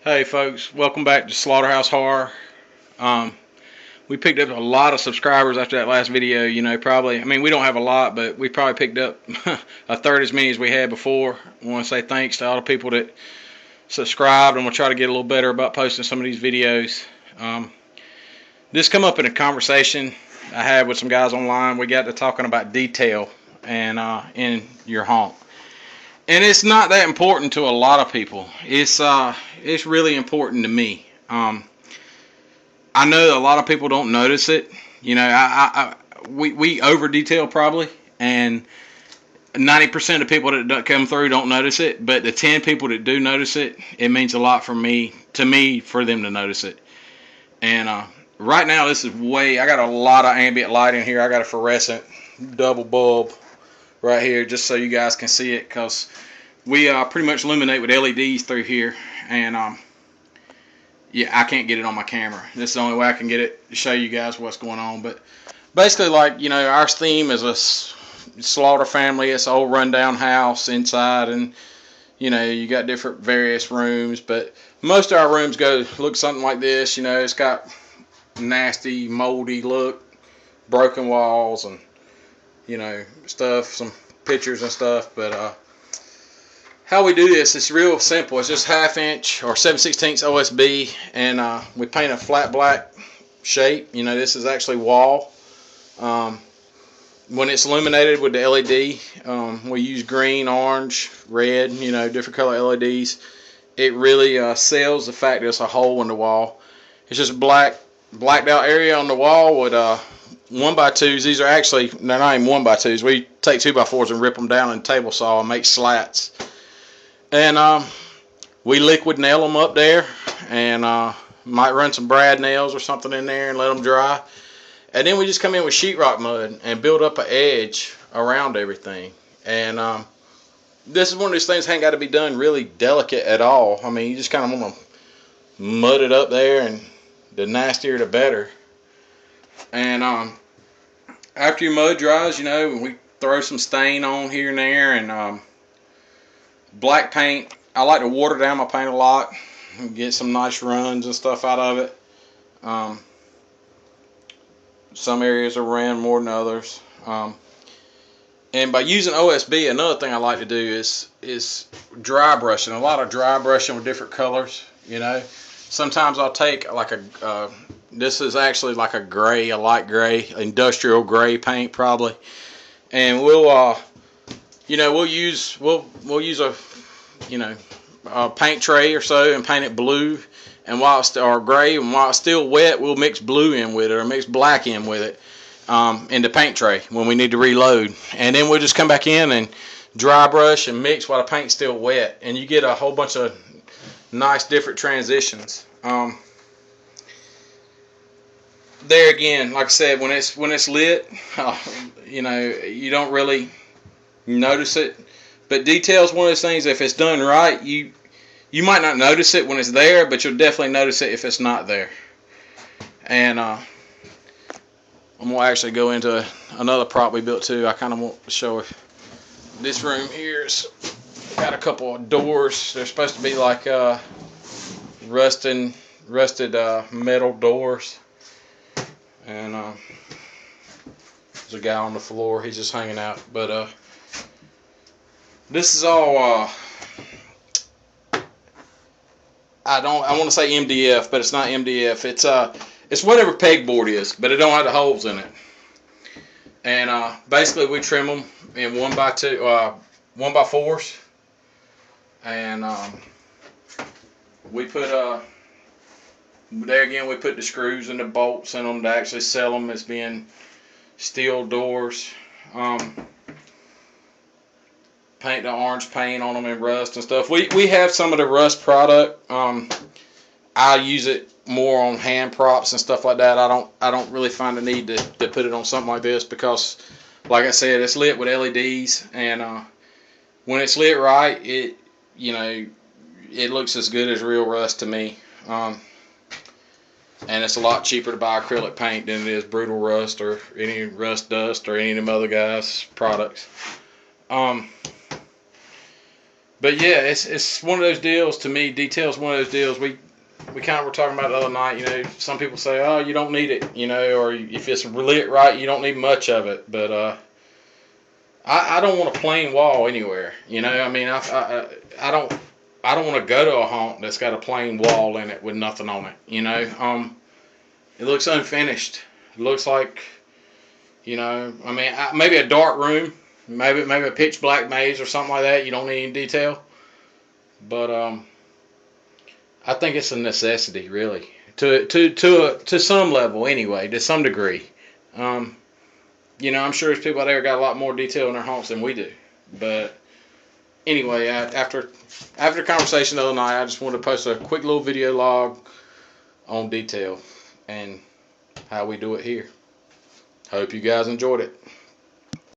Hey folks, welcome back to Slaughterhouse Horror. Um, we picked up a lot of subscribers after that last video. We don't have a lot, but we probably picked up a third as many as we had before. I want to say thanks to all the people that subscribed, and we'll try to get a little better about posting some of these videos. Um, this come up in a conversation I had with some guys online. We got to talking about detail and in your haunt. And it's not that important to a lot of people. It's really important to me. I know a lot of people don't notice it. We over detail probably, and 90% of people that come through don't notice it. But the 10 people that do notice it, it means a lot for me for them to notice it. And right now, this is way. I got a lot of ambient light in here. I got a fluorescent double bulb right here, just so you guys can see it, because we pretty much illuminate with LEDs through here, and yeah, I can't get it on my camera. This is the only way I can get it to show you guys what's going on. But basically, our theme is a slaughter family. It's an old rundown house inside, and you got different various rooms. But most of our rooms look something like this. It's got nasty, moldy look, broken walls, and stuff, some pictures and stuff. But how we do this is real simple. It's just 1/2 inch or 7/16 OSB, and we paint a flat black shape. This is actually wall. When it's illuminated with the LED, we use green, orange, red, different color LEDs. It really sells the fact that it's a hole in the wall. It's just blacked out area on the wall with 1x2s. These are actually, they're not even 1x2s. We take 2x4s and rip them down in a table saw and make slats. And we liquid nail them up there, and might run some brad nails or something in there and let them dry. And then we just come in with sheetrock mud and build up an edge around everything. And this is one of those things that ain't got to be done really delicate at all. I mean, you just kind of want to mud it up there, and the nastier the better. And after your mud dries, we throw some stain on here and there, and black paint. I like to water down my paint a lot and get some nice runs and stuff out of it. Some areas are ran more than others. And by using OSB, another thing I like to do is dry brushing. A lot of dry brushing with different colors. Sometimes I'll take this is actually like a light gray, industrial gray paint probably, and we'll use a paint tray or so and paint it blue, and or gray, and while it's still wet, we'll mix blue in with it or mix black in with it in the paint tray when we need to reload, and then we'll just come back in and dry brush and mix while the paint's still wet, and you get a whole bunch of nice different transitions. There again, like I said, when it's lit, you don't really notice it. But detail's one of those things. If it's done right, you might not notice it when it's there, but you'll definitely notice it if it's not there. And I'm gonna actually go into another prop we built too. I kind of want to show this room here's got a couple of doors. They're supposed to be like rusted metal doors. And there's a guy on the floor. He's just hanging out. But this is all I want to say MDF, but it's not MDF. It's whatever pegboard is, but it don't have the holes in it. And basically we trim them in 1x4s, and we put there again we put the screws and the bolts in them to actually sell them as being steel doors. Paint the orange paint on them and rust and stuff. We have some of the rust product. I use it more on hand props and stuff like that. I don't really find the need to put it on something like this, because like I said, it's lit with LEDs, and when it's lit right, it looks as good as real rust to me. And it's a lot cheaper to buy acrylic paint than it is Brutal Rust or any Rust Dust or any of them other guys' products. But yeah, it's one of those deals. To me, details one of those deals. We kind of were talking about the other night. You know, some people say, oh, you don't need it. You know, or if it's lit right, you don't need much of it. But I don't want a plain wall anywhere. You know, I mean, I don't. I don't want to go to a haunt that's got a plain wall in it with nothing on it. You know, it looks unfinished. It looks like, you know, I mean, maybe a dark room, maybe a pitch black maze or something like that. You don't need any detail, but I think it's a necessity, really, to some level, anyway, to some degree. Um, you know, I'm sure there's people out there got a lot more detail in their haunts than we do, but anyway, after the conversation the other night, I just wanted to post a quick little video log on detail and how we do it here. Hope you guys enjoyed it.